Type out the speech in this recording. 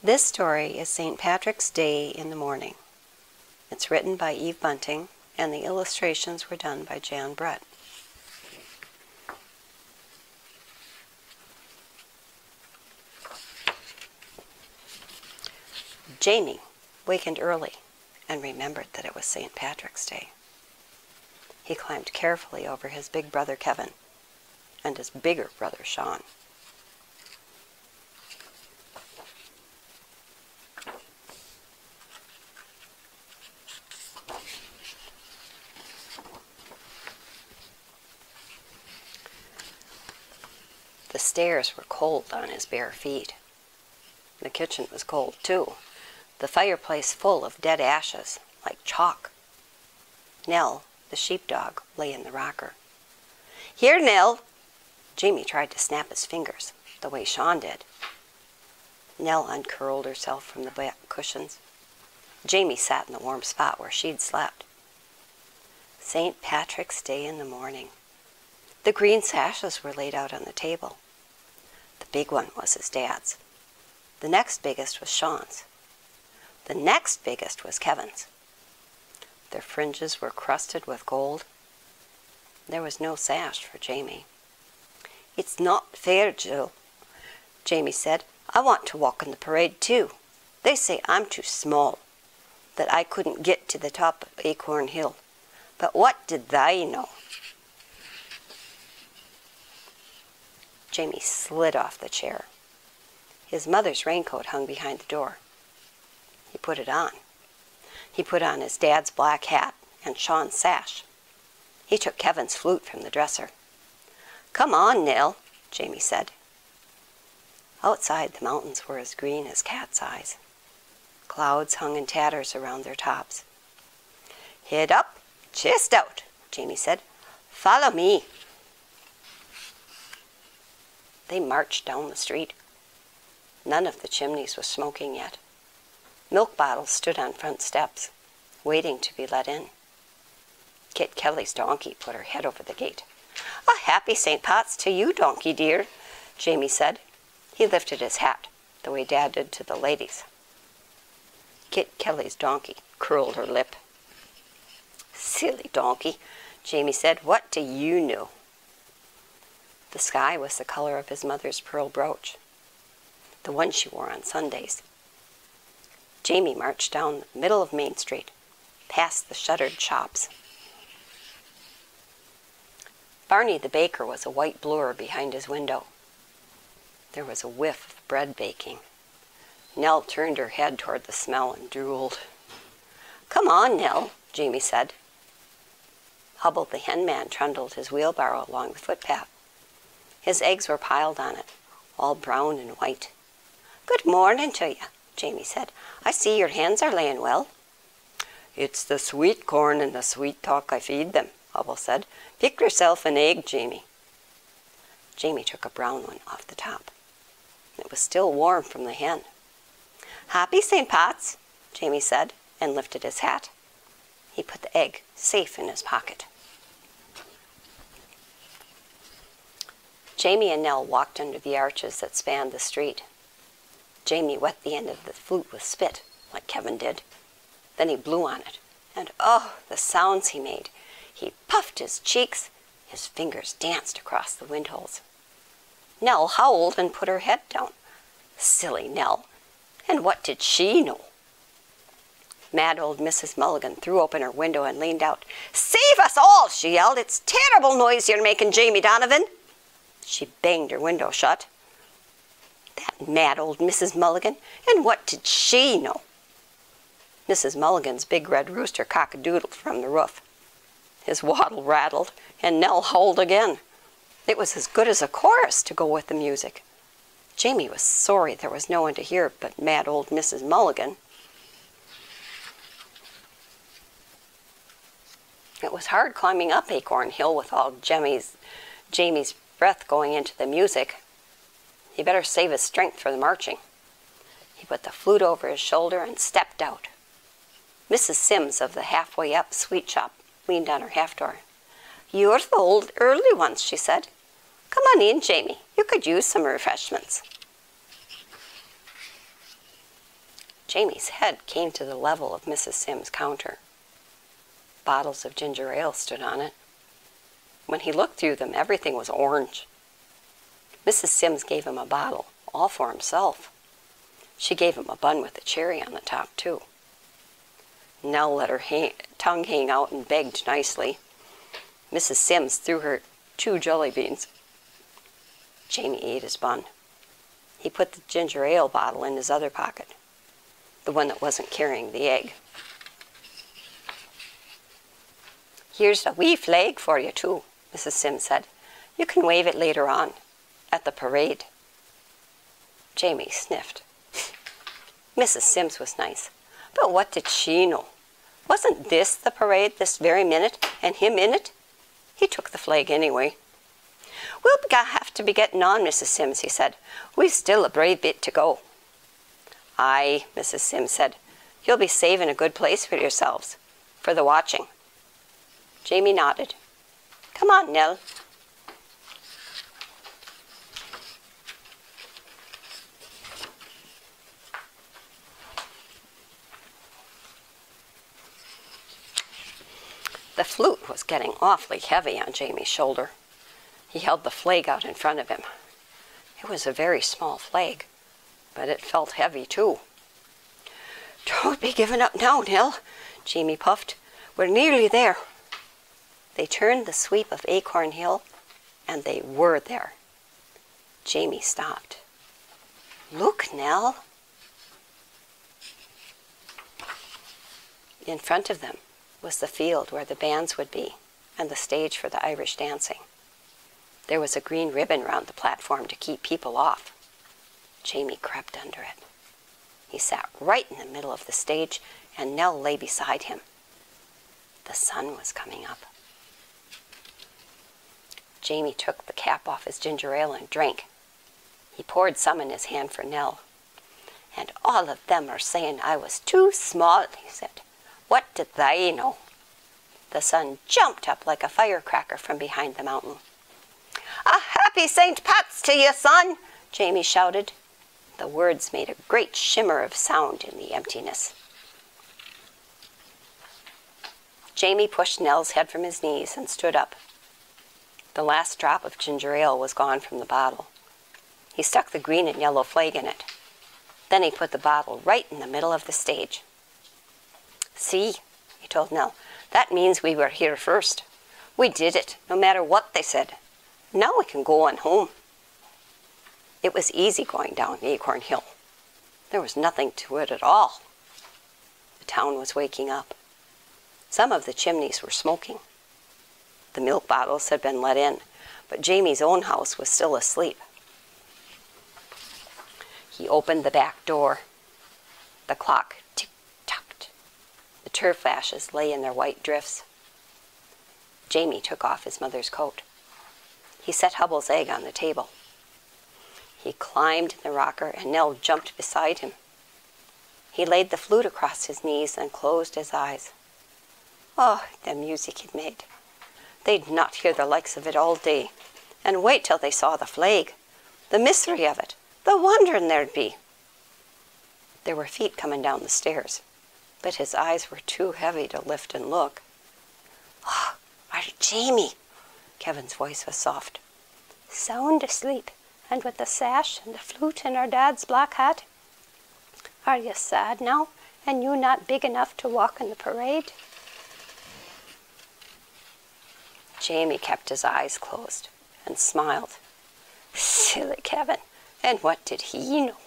This story is St. Patrick's Day in the Morning. It's written by Eve Bunting, and the illustrations were done by Jan Brett. Jamie wakened early and remembered that it was St. Patrick's Day. He climbed carefully over his big brother Kevin and his bigger brother Sean. The stairs were cold on his bare feet. The kitchen was cold too, the fireplace full of dead ashes, like chalk. Nell, the sheepdog, lay in the rocker. "Here, Nell!" Jamie tried to snap his fingers, the way Sean did. Nell uncurled herself from the back cushions. Jamie sat in the warm spot where she'd slept. St. Patrick's Day in the morning. The green sashes were laid out on the table. The big one was his dad's. The next biggest was Sean's. The next biggest was Kevin's. Their fringes were crusted with gold. There was no sash for Jamie. "It's not fair, Jill," Jamie said. "I want to walk in the parade too. They say I'm too small, that I couldn't get to the top of Acorn Hill. But what did they know?" Jamie slid off the chair. His mother's raincoat hung behind the door. He put it on. He put on his dad's black hat and Sean's sash. He took Kevin's flute from the dresser. "Come on, Nell," Jamie said. Outside, the mountains were as green as cat's eyes. Clouds hung in tatters around their tops. "Head up, chest out," Jamie said. "Follow me." They marched down the street. None of the chimneys was smoking yet. Milk bottles stood on front steps, waiting to be let in. Kit Kelly's donkey put her head over the gate. "A happy St. Pat's to you, donkey dear," Jamie said. He lifted his hat, the way Dad did to the ladies. Kit Kelly's donkey curled her lip. "Silly donkey," Jamie said. "What do you know?" The sky was the color of his mother's pearl brooch, the one she wore on Sundays. Jamie marched down the middle of Main Street, past the shuttered shops. Barney the baker was a white blur behind his window. There was a whiff of bread baking. Nell turned her head toward the smell and drooled. "Come on, Nell," Jamie said. Hubble the hen man trundled his wheelbarrow along the footpath. His eggs were piled on it, all brown and white. "Good morning to you," Jamie said. "I see your hens are laying well." "It's the sweet corn and the sweet talk I feed them," Hubble said. "Pick yourself an egg, Jamie." Jamie took a brown one off the top. It was still warm from the hen. "Happy St. Pat's," Jamie said, and lifted his hat. He put the egg safe in his pocket. Jamie and Nell walked under the arches that spanned the street. Jamie wet the end of the flute with spit, like Kevin did. Then he blew on it, and oh, the sounds he made! He puffed his cheeks, his fingers danced across the windholes. Nell howled and put her head down. Silly Nell! And what did she know? Mad old Mrs. Mulligan threw open her window and leaned out. "Save us all!" she yelled. "It's terrible noise you're making, Jamie Donovan." She banged her window shut. That mad old Mrs. Mulligan, and what did she know? Mrs. Mulligan's big red rooster cock-a-doodled from the roof. His wattle rattled, and Nell howled again. It was as good as a chorus to go with the music. Jamie was sorry there was no one to hear but mad old Mrs. Mulligan. It was hard climbing up Acorn Hill with all Jamie's breath going into the music. He better save his strength for the marching. He put the flute over his shoulder and stepped out. Mrs. Sims of the halfway up sweet shop leaned on her half door. "You're the old early ones," she said. "Come on in, Jamie. You could use some refreshments." Jamie's head came to the level of Mrs. Simms' counter. Bottles of ginger ale stood on it. When he looked through them, everything was orange. Mrs. Simms gave him a bottle, all for himself. She gave him a bun with a cherry on the top, too. Nell let her tongue hang out and begged nicely. Mrs. Simms threw her 2 jelly beans. Jamie ate his bun. He put the ginger ale bottle in his other pocket, the one that wasn't carrying the egg. "Here's a wee flag for you, too," Mrs. Simms said. "You can wave it later on, at the parade." Jamie sniffed. Mrs. Simms was nice, but what did she know? Wasn't this the parade this very minute, and him in it? He took the flag anyway. "We'll have to be getting on, Mrs. Simms," he said. "We've still a brave bit to go." "Aye," Mrs. Simms said. "You'll be saving a good place for yourselves, for the watching." Jamie nodded. "Come on, Nell." The flute was getting awfully heavy on Jamie's shoulder. He held the flag out in front of him. It was a very small flag, but it felt heavy too. "Don't be giving up now, Nell," Jamie puffed. "We're nearly there." They turned the sweep of Acorn Hill, and they were there. Jamie stopped. "Look, Nell." In front of them was the field where the bands would be, and the stage for the Irish dancing. There was a green ribbon round the platform to keep people off. Jamie crept under it. He sat right in the middle of the stage, and Nell lay beside him. The sun was coming up. Jamie took the cap off his ginger ale and drank. He poured some in his hand for Nell. "And all of them are saying I was too small," he said. "What did they know?" The sun jumped up like a firecracker from behind the mountain. "A happy St. Pat's to you, son!" Jamie shouted. The words made a great shimmer of sound in the emptiness. Jamie pushed Nell's head from his knees and stood up. The last drop of ginger ale was gone from the bottle. He stuck the green and yellow flag in it. Then he put the bottle right in the middle of the stage. "See," he told Nell, "that means we were here first. We did it, no matter what they said. Now we can go on home." It was easy going down Acorn Hill. There was nothing to it at all. The town was waking up. Some of the chimneys were smoking. The milk bottles had been let in, but Jamie's own house was still asleep. He opened the back door. The clock tick-tocked. The turf ashes lay in their white drifts. Jamie took off his mother's coat. He set Hubble's egg on the table. He climbed in the rocker, and Nell jumped beside him. He laid the flute across his knees and closed his eyes. Oh, the music it made! They'd not hear the likes of it all day. And wait till they saw the flag. The mystery of it. The wondering there'd be. There were feet coming down the stairs, but his eyes were too heavy to lift and look. "Oh, our Jamie!" Kevin's voice was soft. "Sound asleep, and with the sash and the flute and our dad's black hat. Are you sad now, and you not big enough to walk in the parade?" Jamie kept his eyes closed and smiled. Silly Kevin, and what did he know?